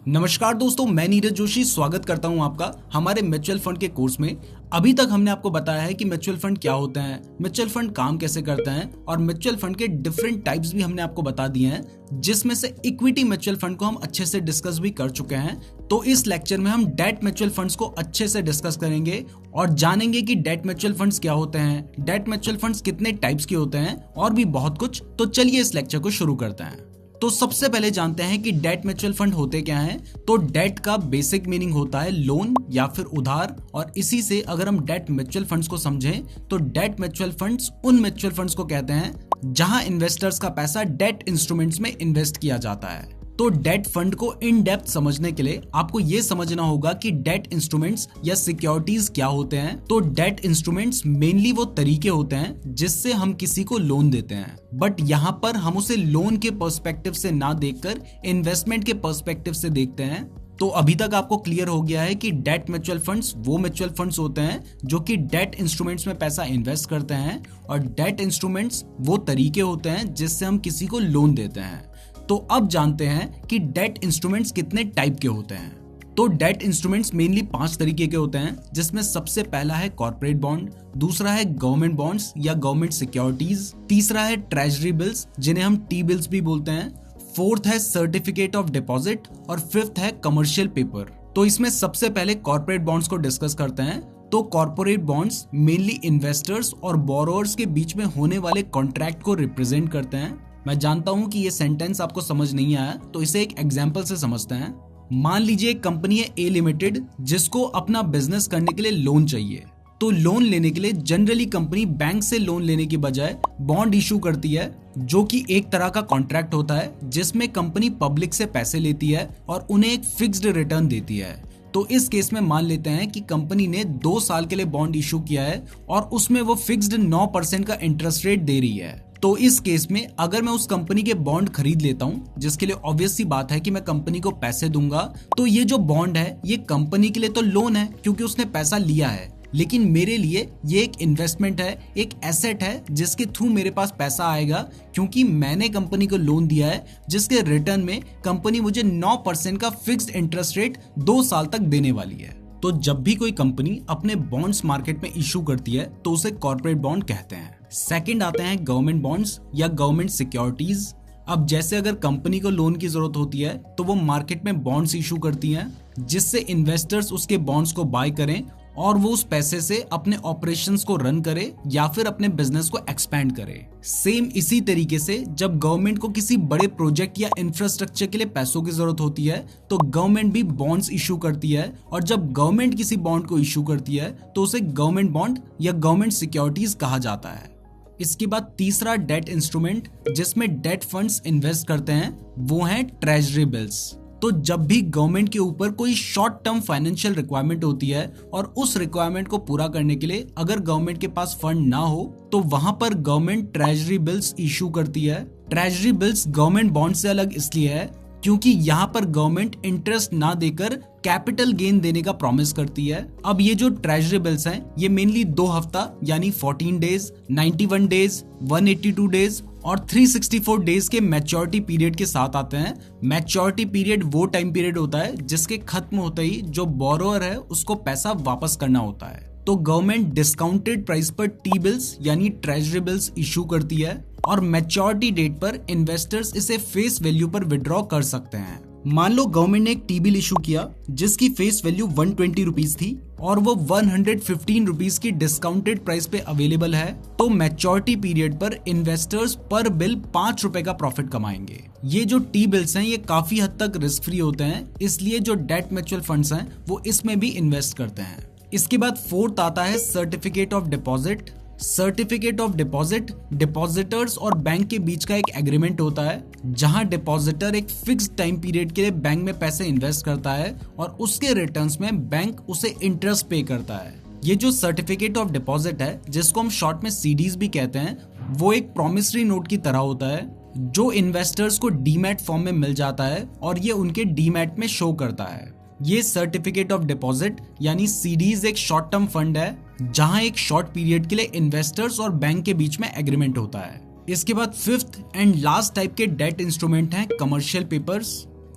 नमस्कार दोस्तों, मैं नीरज जोशी स्वागत करता हूं आपका हमारे म्यूचुअल फंड के कोर्स में। अभी तक हमने आपको बताया है कि म्यूचुअल फंड क्या होते हैं, म्यूचुअल फंड काम कैसे करते हैं और म्यूचुअल फंड के डिफरेंट टाइप्स भी हमने आपको बता दिए हैं, जिसमें से इक्विटी म्यूचुअल फंड को हम अच्छे से डिस्कस भी कर चुके हैं। तो इस लेक्चर में हम डेट म्यूचुअल फंड्स को अच्छे से डिस्कस करेंगे और जानेंगे कि डेट म्यूचुअल फंड्स क्या होते हैं, डेट म्यूचुअल फंड्स कितने टाइप्स के होते हैं और भी बहुत कुछ। तो चलिए इस लेक्चर को शुरू करते हैं। तो सबसे पहले जानते हैं कि डेट म्यूचुअल फंड होते क्या हैं। तो डेट का बेसिक मीनिंग होता है लोन या फिर उधार, और इसी से अगर हम डेट म्यूचुअल फंड्स को समझें तो डेट म्यूचुअल फंड्स उन म्यूचुअल फंड्स को कहते हैं जहां इन्वेस्टर्स का पैसा डेट इंस्ट्रूमेंट्स में इन्वेस्ट किया जाता है। तो डेट फंड को इन डेप्थ समझने के लिए आपको ये समझना होगा कि डेट इंस्ट्रूमेंट्स या सिक्योरिटीज क्या होते हैं। तो डेट इंस्ट्रूमेंट्स मेनली वो तरीके होते हैं जिससे हम किसी को लोन देते हैं, बट यहाँ पर हम उसे लोन के पर्सपेक्टिव से ना देखकर इन्वेस्टमेंट के पर्सपेक्टिव से देखते हैं। तो अभी तक आपको क्लियर हो गया है कि डेट म्यूचुअल फंड्स वो म्यूचुअल फंड्स होते हैं जो कि डेट इंस्ट्रूमेंट्स में पैसा इन्वेस्ट करते हैं, और डेट इंस्ट्रूमेंट्स वो तरीके होते हैं जिससे हम किसी को लोन देते हैं। तो अब जानते हैं कि डेट इंस्ट्रूमेंट्स कितने टाइप के होते हैं। तो डेट इंस्ट्रूमेंट्स मेनली 5 तरीके के होते हैं, जिसमें सबसे पहला है कॉर्पोरेट बॉन्ड, दूसरा है गवर्नमेंट बॉन्ड्स या गवर्नमेंट सिक्योरिटीज, तीसरा है ट्रेजरी बिल्स जिन्हें हम टी बिल्स भी बोलते हैं, फोर्थ है सर्टिफिकेट ऑफ डिपॉजिट और फिफ्थ है कमर्शियल पेपर। तो इसमें सबसे पहले कॉर्पोरेट बॉन्ड्स को डिस्कस करते हैं। तो कॉर्पोरेट बॉन्ड्स मेनली इन्वेस्टर्स और बोरोअर्स के बीच में होने वाले कॉन्ट्रैक्ट को रिप्रेजेंट करते हैं। मैं जानता हूं कि ये सेंटेंस आपको समझ नहीं आया, तो इसे एक एग्जाम्पल से समझते हैं। मान लीजिए एक कंपनी है ए लिमिटेड, जिसको अपना बिजनेस करने के लिए लोन चाहिए। तो लोन लेने के लिए जनरली कंपनी बैंक से लोन लेने की बजाय बॉन्ड इशू करती है, जो कि एक तरह का कॉन्ट्रैक्ट होता है जिसमें कंपनी पब्लिक से पैसे लेती है और उन्हें एक फिक्स्ड रिटर्न देती है। तो इस केस में मान लेते हैं कि कंपनी ने 2 साल के लिए बॉन्ड इशू किया है और उसमें वो फिक्स्ड 9% का इंटरेस्ट रेट दे रही है। तो इस केस में अगर मैं उस कंपनी के बॉन्ड खरीद लेता हूं, जिसके लिए ऑब्वियस सी बात है कि मैं कंपनी को पैसे दूंगा, तो ये जो बॉन्ड है ये कंपनी के लिए तो लोन है क्योंकि उसने पैसा लिया है, लेकिन मेरे लिए ये एक इन्वेस्टमेंट है, एक एसेट है जिसके थ्रू मेरे पास पैसा आएगा, क्योंकि मैंने कंपनी को लोन दिया है जिसके रिटर्न में कंपनी मुझे 9% का फिक्स्ड इंटरेस्ट रेट 2 साल तक देने वाली है। तो जब भी कोई कंपनी अपने बॉन्ड्स मार्केट में इशू करती है तो उसे कॉर्पोरेट बॉन्ड कहते हैं। सेकंड आते हैं गवर्नमेंट बॉन्ड्स या गवर्नमेंट सिक्योरिटीज। अब जैसे अगर कंपनी को लोन की जरूरत होती है तो वो मार्केट में बॉन्ड्स इशू करती हैं, जिससे इन्वेस्टर्स उसके बॉन्ड्स को बाय करें और वो उस पैसे से अपने ऑपरेशंस को रन करे या फिर अपने बिजनेस को एक्सपेंड करे। सेम इसी तरीके से जब गवर्नमेंट को किसी बड़े प्रोजेक्ट या इंफ्रास्ट्रक्चर के लिए पैसों की जरूरत होती है तो गवर्नमेंट भी बॉन्ड्स इशू करती है, और जब गवर्नमेंट किसी बॉन्ड को इशू करती है तो उसे गवर्नमेंट बॉन्ड या गवर्नमेंट सिक्योरिटीज कहा जाता है। इसके बाद तीसरा डेट इंस्ट्रूमेंट जिसमें डेट फंड्स इन्वेस्ट करते हैं वो है ट्रेजरी बिल्स। तो जब भी गवर्नमेंट के ऊपर कोई शॉर्ट टर्म फाइनेंशियल रिक्वायरमेंट होती है और उस रिक्वायरमेंट को पूरा करने के लिए अगर गवर्नमेंट के पास फंड ना हो तो वहां पर गवर्नमेंट ट्रेजरी बिल्स इशू करती है। ट्रेजरी बिल्स गवर्नमेंट बॉन्ड से अलग इसलिए है क्योंकि यहाँ पर गवर्नमेंट इंटरेस्ट ना देकर कैपिटल गेन देने का प्रॉमिस करती है। अब ये जो ट्रेजरी बिल्स हैं ये मेनली 2 हफ्ता यानी 14 डेज, 91 डेज, 182 डेज और 364 डेज के मैच्योरिटी पीरियड के साथ आते हैं। मैच्योरिटी पीरियड वो टाइम पीरियड होता है जिसके खत्म होते ही जो बोरोअर है उसको पैसा वापस करना होता है। तो गवर्नमेंट डिस्काउंटेड प्राइस पर टी बिल्स यानी ट्रेजरी बिल्स इशू करती है और मैच्योरिटी डेट पर इन्वेस्टर्स इसे फेस वैल्यू पर विड्रॉ कर सकते हैं। मान लो गवर्नमेंट ने एक टी बिल इशू किया जिसकी फेस वैल्यू 120 रुपीज थी और वो 115 रुपीज की डिस्काउंटेड प्राइस पे अवेलेबल है, तो मैच्योरिटी पीरियड पर इन्वेस्टर्स पर बिल 5 रुपए का प्रॉफिट कमाएंगे। ये जो टी बिल्स हैं ये काफी हद तक रिस्क फ्री होते हैं, इसलिए जो डेट म्यूचुअल फंड्स हैं वो इसमें भी इन्वेस्ट करते हैं। इसके बाद फोर्थ आता है certificate of deposit. Certificate of deposit depositors और बैंक के बीच का एक एग्रीमेंट होता है जहां डिपॉजिटर एक फिक्स्ड टाइम पीरियड के लिए बैंक में पैसे इन्वेस्ट करता है और उसके रिटर्न्स में बैंक उसे इंटरेस्ट पे करता है। ये जो सर्टिफिकेट ऑफ डिपॉजिट है, जिसको हम शॉर्ट में सीडीज भी कहते हैं, वो एक प्रॉमिसरी नोट की तरह होता है जो इन्वेस्टर्स को डीमैट फॉर्म में मिल जाता है और ये उनके डीमैट में शो करता है। ये सर्टिफिकेट ऑफ डिपॉजिट यानी सीडीज एक शॉर्ट टर्म फंड है जहां एक शॉर्ट पीरियड के लिए इन्वेस्टर्स और बैंक के बीच में एग्रीमेंट होता है। इसके बाद फिफ्थ एंड लास्ट टाइप के डेट इंस्ट्रूमेंट हैं कमर्शियल पेपर्स।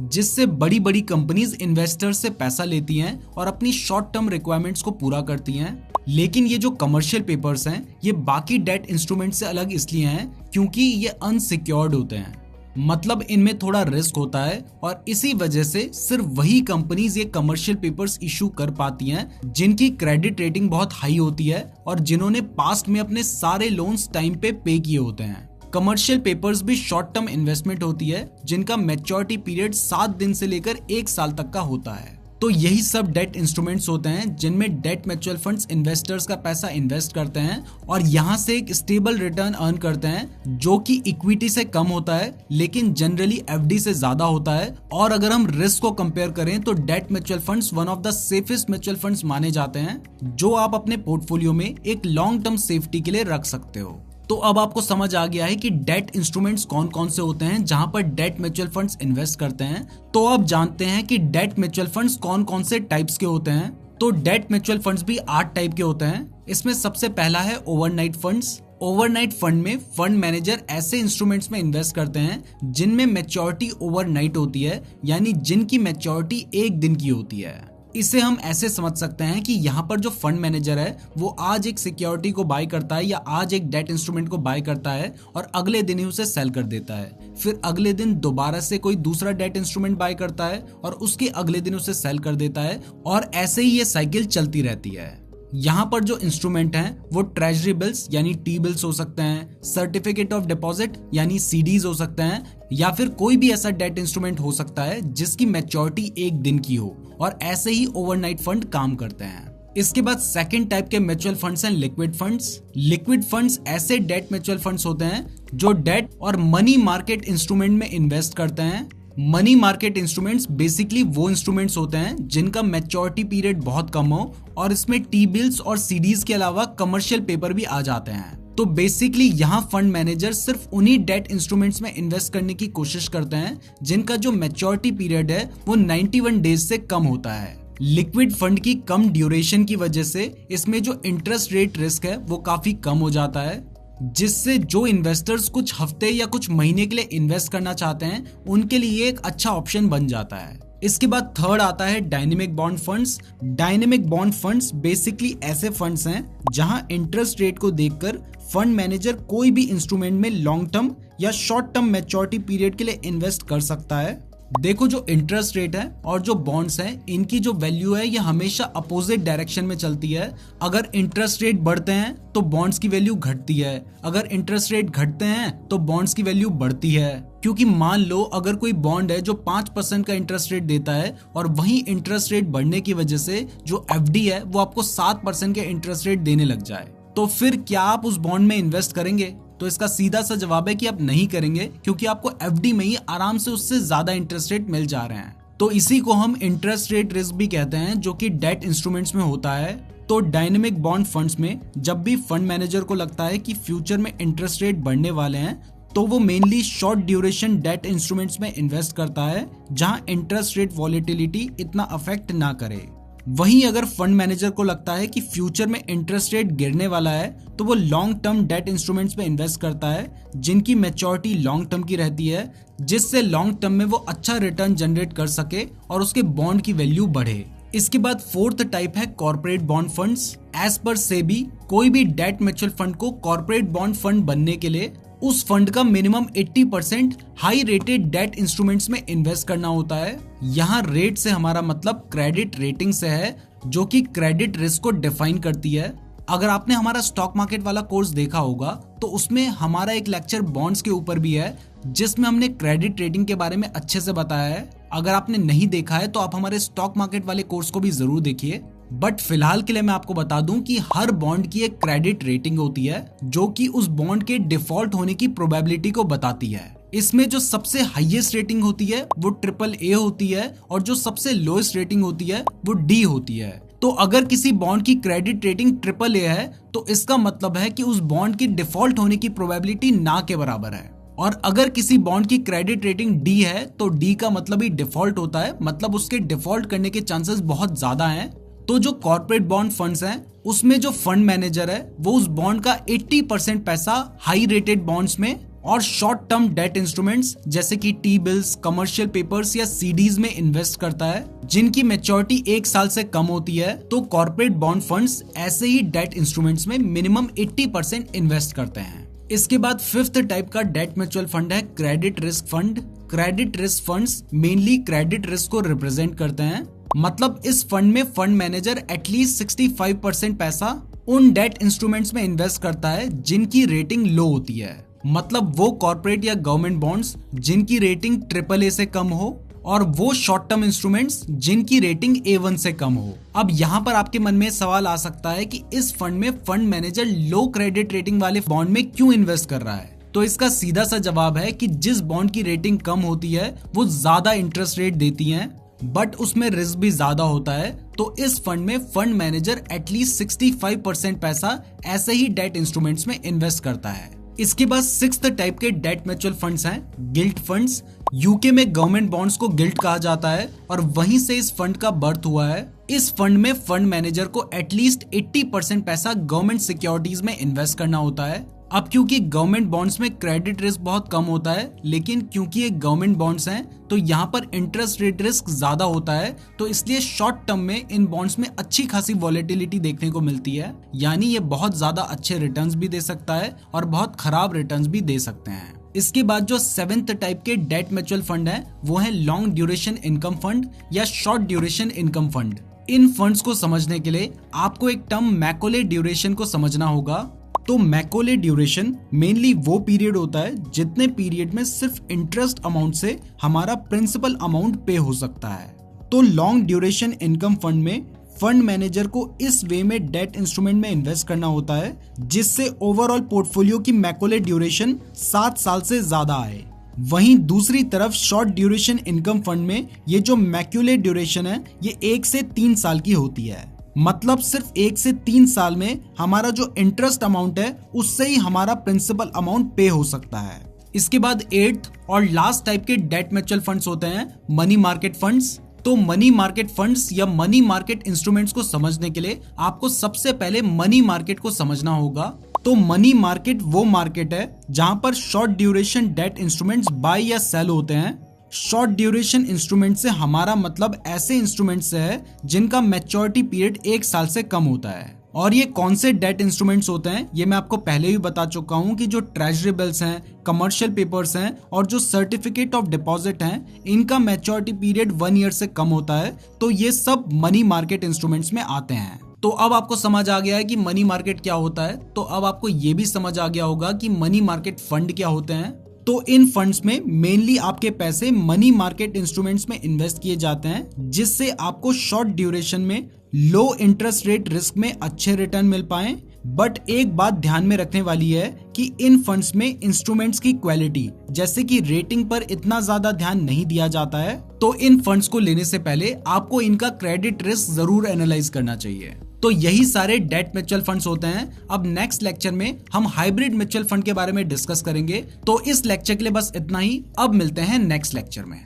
जिससे बड़ी बड़ी कंपनीज इन्वेस्टर से पैसा लेती हैं और अपनी शॉर्ट टर्म रिक्वायरमेंट्स को पूरा करती हैं। लेकिन ये जो कमर्शियल पेपर्स हैं ये बाकी डेट इंस्ट्रूमेंट से अलग इसलिए हैं क्योंकि ये अनसिक्योर्ड होते हैं, मतलब इनमें थोड़ा रिस्क होता है और इसी वजह से सिर्फ वही कंपनीज ये कमर्शियल पेपर्स इशू कर पाती हैं जिनकी क्रेडिट रेटिंग बहुत हाई होती है और जिन्होंने पास्ट में अपने सारे लोन्स टाइम पे किए होते हैं। कमर्शियल पेपर्स भी शॉर्ट टर्म इन्वेस्टमेंट होती है जिनका मैच्योरिटी पीरियड 7 दिन से लेकर 1 साल तक का होता है। तो यही सब डेट इंस्ट्रूमेंट्स होते हैं जिनमें डेट म्यूचुअल फंड्स इन्वेस्टर्स का पैसा इन्वेस्ट करते हैं और यहाँ से एक स्टेबल रिटर्न अर्न करते हैं जो कि इक्विटी से कम होता है लेकिन जनरली एफडी से ज्यादा होता है। और अगर हम रिस्क को कंपेयर करें तो debt mutual funds one of the safest mutual funds माने जाते हैं जो आप अपने पोर्टफोलियो में एक लॉन्ग टर्म सेफ्टी के लिए रख सकते हो। तो अब आपको समझ आ गया है कि डेट इंस्ट्रूमेंट्स कौन कौन से होते हैं जहां पर डेट म्यूचुअल फंड्स इन्वेस्ट करते हैं। तो अब जानते हैं कि डेट म्यूचुअल फंड्स कौन कौन से टाइप्स के होते हैं। तो डेट म्यूचुअल फंड्स भी 8 टाइप के होते हैं। इसमें सबसे पहला है ओवरनाइट फंड्स। ओवरनाइट फंड में फंड मैनेजर ऐसे इंस्ट्रूमेंट्स में इन्वेस्ट करते हैं जिनमें मैच्योरिटी ओवरनाइट होती है, यानी जिनकी मैच्योरिटी 1 दिन की होती है। इसे हम ऐसे समझ सकते हैं कि यहाँ पर जो फंड मैनेजर है वो आज एक सिक्योरिटी को बाय करता है या आज एक डेट इंस्ट्रूमेंट को बाय करता है और अगले दिन ही उसे सेल कर देता है। फिर अगले दिन दोबारा से कोई दूसरा डेट इंस्ट्रूमेंट बाय करता है और उसके अगले दिन उसे सेल कर देता है और ऐसे ही ये साइकिल चलती रहती है। यहाँ पर जो इंस्ट्रूमेंट हैं वो ट्रेजरी बिल्स यानी टी बिल्स हो सकते हैं, सर्टिफिकेट ऑफ डिपॉजिट यानी सीडीज हो सकते हैं, या फिर कोई भी ऐसा डेट इंस्ट्रूमेंट हो सकता है जिसकी मैच्योरिटी 1 दिन की हो। और ऐसे ही ओवरनाइट फंड काम करते हैं। इसके बाद सेकंड टाइप के म्यूचुअल फंड्स हैं लिक्विड फंड्स। लिक्विड फंड्स ऐसे डेट म्यूचुअल फंड्स होते हैं जो डेट और मनी मार्केट इंस्ट्रूमेंट में इन्वेस्ट करते हैं। मनी मार्केट इंस्ट्रूमेंट्स बेसिकली वो इंस्ट्रूमेंट्स होते हैं जिनका मैच्योरिटी पीरियड बहुत कम हो और इसमें टी बिल्स और सीडीज के अलावा कमर्शियल पेपर भी आ जाते हैं। तो बेसिकली यहाँ फंड मैनेजर सिर्फ उन्हीं डेट इंस्ट्रूमेंट्स में इन्वेस्ट करने की कोशिश करते हैं जिनका जो मैच्योरिटी पीरियड है वो 91 डेज से कम होता है। लिक्विड फंड की कम ड्यूरेशन की वजह से इसमें जो इंटरेस्ट रेट रिस्क है वो काफी कम हो जाता है, जिससे जो इन्वेस्टर्स कुछ हफ्ते या कुछ महीने के लिए इन्वेस्ट करना चाहते हैं उनके लिए एक अच्छा ऑप्शन बन जाता है। इसके बाद थर्ड आता है dynamic bond funds. Dynamic bond funds basically ऐसे फंड्स हैं जहां इंटरेस्ट रेट को देखकर फंड मैनेजर कोई भी इंस्ट्रूमेंट में लॉन्ग टर्म या शॉर्ट टर्म मैच्योरिटी पीरियड के लिए इन्वेस्ट कर सकता है। देखो जो इंटरेस्ट रेट है और जो बॉन्ड्स हैं इनकी जो वैल्यू है ये हमेशा अपोजिट डायरेक्शन में चलती है। अगर इंटरेस्ट रेट बढ़ते हैं तो बॉन्ड्स की वैल्यू घटती है, अगर इंटरेस्ट रेट घटते हैं तो बॉन्ड्स की वैल्यू बढ़ती है। क्योंकि मान लो अगर कोई बॉन्ड है जो 5% का इंटरेस्ट रेट देता है और वही इंटरेस्ट रेट बढ़ने की वजह से जो एफडी है वो आपको 7% के इंटरेस्ट रेट देने लग जाए, तो फिर क्या आप उस बॉन्ड में इन्वेस्ट करेंगे? तो इसका सीधा सा जवाब है कि आप नहीं करेंगे, क्योंकि आपको एफडी में ही आराम से उससे ज्यादा इंटरेस्ट रेट मिल जा रहे हैं। तो इसी को हम इंटरेस्ट रेट रिस्क भी कहते हैं, जो कि डेट इंस्ट्रूमेंट्स में होता है। तो डायनेमिक बॉन्ड फंड्स में जब भी फंड मैनेजर को लगता है कि फ्यूचर में इंटरेस्ट रेट बढ़ने वाले हैं तो वो mainly short duration debt instruments में इन्वेस्ट करता है जहां इंटरेस्ट रेट वॉलेटिलिटी इतना अफेक्ट ना करे। वहीं अगर फंड मैनेजर को लगता है कि फ्यूचर में इंटरेस्ट रेट गिरने वाला है तो वो लॉन्ग टर्म डेट इंस्ट्रूमेंट्स में इन्वेस्ट करता है जिनकी मैच्योरिटी लॉन्ग टर्म की रहती है, जिससे लॉन्ग टर्म में वो अच्छा रिटर्न जनरेट कर सके और उसके बॉन्ड की वैल्यू बढ़े। इसके बाद फोर्थ टाइप है कॉर्पोरेट बॉन्ड फंड्स। एज पर सेबी कोई भी डेट म्यूचुअल फंड को कॉर्पोरेट बॉन्ड फंड बनने के लिए उस फंड का minimum 80% high rated debt instruments में इन्वेस्ट करना होता है। यहाँ रेट से हमारा मतलब क्रेडिट रेटिंग से है, जो कि क्रेडिट रिस्क को डिफाइन करती है। अगर आपने हमारा स्टॉक मार्केट वाला कोर्स देखा होगा तो उसमें हमारा एक लेक्चर बॉन्ड्स के ऊपर भी है जिसमें हमने क्रेडिट रेटिंग के बारे में अच्छे से बताया है। अगर आपने नहीं देखा है तो आप हमारे स्टॉक मार्केट वाले कोर्स को भी जरूर देखिए। बट फिलहाल के लिए मैं आपको बता दूं कि हर बॉन्ड की एक क्रेडिट रेटिंग होती है जो कि उस बॉन्ड के डिफॉल्ट होने की प्रोबेबिलिटी को बताती है। इसमें जो सबसे हाईएस्ट रेटिंग होती है वो AAA होती है और जो सबसे लोएस्ट रेटिंग होती है वो D होती है। तो अगर किसी बॉन्ड की क्रेडिट रेटिंग AAA है तो इसका मतलब है कि उस बॉन्ड की डिफॉल्ट होने की प्रोबेबिलिटी ना के बराबर है, और अगर किसी बॉन्ड की क्रेडिट रेटिंग D है तो D का मतलब ही डिफॉल्ट होता है, मतलब उसके डिफॉल्ट करने के चांसेस बहुत ज्यादा हैं। तो जो कॉर्पोरेट बॉन्ड फंड्स हैं उसमें जो फंड मैनेजर है वो उस बॉन्ड का 80% पैसा हाई रेटेड बॉन्ड्स में और शॉर्ट टर्म डेट इंस्ट्रूमेंट्स जैसे कि टी बिल्स, कमर्शियल पेपर्स या सीडीज में इन्वेस्ट करता है जिनकी मैच्योरिटी 1 साल से कम होती है। तो कॉर्पोरेट बॉन्ड फंड्स ऐसे ही डेट इंस्ट्रूमेंट्स में मिनिमम 80% इन्वेस्ट करते हैं। इसके बाद फिफ्थ टाइप का डेट म्यूचुअल फंड है credit risk fund. Credit risk funds mainly credit risk को रिप्रेजेंट करते हैं। मतलब इस फंड में फंड मैनेजर एटलीस्ट 65% पैसा उन डेट इंस्ट्रूमेंट्स में इन्वेस्ट करता है जिनकी रेटिंग लो होती है। मतलब वो कॉर्पोरेट या गवर्नमेंट बॉन्ड्स जिनकी रेटिंग AAA से कम हो और वो शॉर्ट टर्म इंस्ट्रूमेंट्स जिनकी रेटिंग A1 से कम हो। अब यहाँ पर आपके मन में सवाल आ सकता है कि इस फंड में फंड मैनेजर लो क्रेडिट रेटिंग वाले बॉन्ड में क्यों इन्वेस्ट कर रहा है। तो इसका सीधा सा जवाब है कि जिस बॉन्ड की रेटिंग कम होती है वो ज्यादा इंटरेस्ट रेट देती हैं, बट उसमें रिस्क भी ज्यादा होता है। तो इस फंड में फंड मैनेजर एटलीस्ट 65% पैसा ऐसे ही डेट इंस्ट्रूमेंट्स में इन्वेस्ट करता है। इसके बाद सिक्स्थ टाइप के डेट म्यूचुअल फंड्स हैं गिल्ट फंड्स। यूके में गवर्नमेंट बॉन्ड्स को गिल्ट कहा जाता है और वहीं से इस फंड का बर्थ हुआ है। इस फंड में फंड मैनेजर को एटलीस्ट 80% पैसा गवर्नमेंट सिक्योरिटीज में इन्वेस्ट करना होता है। अब क्योंकि गवर्नमेंट बॉन्ड्स में क्रेडिट रिस्क बहुत कम होता है, लेकिन क्योंकि ये गवर्नमेंट बॉन्ड्स हैं तो यहाँ पर इंटरेस्ट रेट रिस्क ज्यादा होता है, तो इसलिए शॉर्ट टर्म में इन बॉन्ड्स में अच्छी खासी वॉलेटिलिटी देखने को मिलती है। यानी ये बहुत ज्यादा अच्छे रिटर्न्स भी दे सकता है और बहुत खराब रिटर्न्स भी दे सकते हैं। इसके बाद जो सेवेंथ टाइप के डेट म्यूचुअल फंड है वो है लॉन्ग ड्यूरेशन इनकम फंड या शॉर्ट ड्यूरेशन इनकम फंड। इन फंड्स को समझने के लिए आपको एक टर्म मैकोले ड्यूरेशन को समझना होगा। तो मैकोले ड्यूरेशन मेनली वो पीरियड होता है जितने पीरियड में सिर्फ इंटरेस्ट अमाउंट से हमारा प्रिंसिपल अमाउंट पे हो सकता है। तो लॉन्ग ड्यूरेशन इनकम फंड में फंड मैनेजर को इस वे में डेट इंस्ट्रूमेंट में इन्वेस्ट करना होता है जिससे ओवरऑल पोर्टफोलियो की मैकोले ड्यूरेशन 7 साल से ज्यादा आए। वहीं दूसरी तरफ शॉर्ट ड्यूरेशन इनकम फंड में ये जो मैक्यूले ड्यूरेशन है ये 1 से 3 साल की होती है। मतलब सिर्फ 1 से 3 साल में हमारा जो इंटरेस्ट अमाउंट है उससे ही हमारा प्रिंसिपल अमाउंट पे हो सकता है। इसके बाद 8th और लास्ट टाइप के डेट म्यूचुअल फंड्स होते हैं मनी मार्केट फंड्स। तो मनी मार्केट फंड्स या मनी मार्केट इंस्ट्रूमेंट्स को समझने के लिए आपको सबसे पहले मनी मार्केट को समझना होगा। तो मनी मार्केट वो मार्केट है जहां पर short duration debt instruments buy या सेल होते हैं। शॉर्ट ड्यूरेशन इंस्ट्रूमेंट से हमारा मतलब ऐसे इंस्ट्रूमेंट से है जिनका मैच्योरिटी पीरियड 1 साल से कम होता है। और ये कौन से डेट इंस्ट्रूमेंट्स होते हैं ये मैं आपको पहले ही बता चुका हूँ कि जो ट्रेजरी बिल्स हैं, कमर्शियल पेपर्स हैं और जो सर्टिफिकेट ऑफ डिपॉजिट हैं इनका मैच्योरिटी पीरियड 1 ईयर से कम होता है। तो ये सब मनी मार्केट इंस्ट्रूमेंट्स में आते हैं। तो अब आपको समझ आ गया है कि मनी मार्केट क्या होता है। तो अब आपको ये भी समझ आ गया होगा कि मनी मार्केट फंड क्या होते हैं। तो इन फंड्स में मेनली आपके पैसे मनी मार्केट इंस्ट्रूमेंट्स में इन्वेस्ट किए जाते हैं जिससे आपको शॉर्ट ड्यूरेशन में लो इंटरेस्ट रेट रिस्क में अच्छे रिटर्न मिल पाए। बट एक बात ध्यान में रखने वाली है कि इन फंड्स में इंस्ट्रूमेंट्स की क्वालिटी जैसे कि रेटिंग पर इतना ज्यादा ध्यान नहीं दिया जाता है। तो इन फंड्स को लेने से पहले आपको इनका क्रेडिट रिस्क जरूर एनालाइज करना चाहिए। तो यही सारे डेट म्यूचुअल फंड्स होते हैं। अब नेक्स्ट लेक्चर में हम हाइब्रिड म्यूचुअल फंड के बारे में डिस्कस करेंगे। तो इस लेक्चर के लिए बस इतना ही। अब मिलते हैं नेक्स्ट लेक्चर में।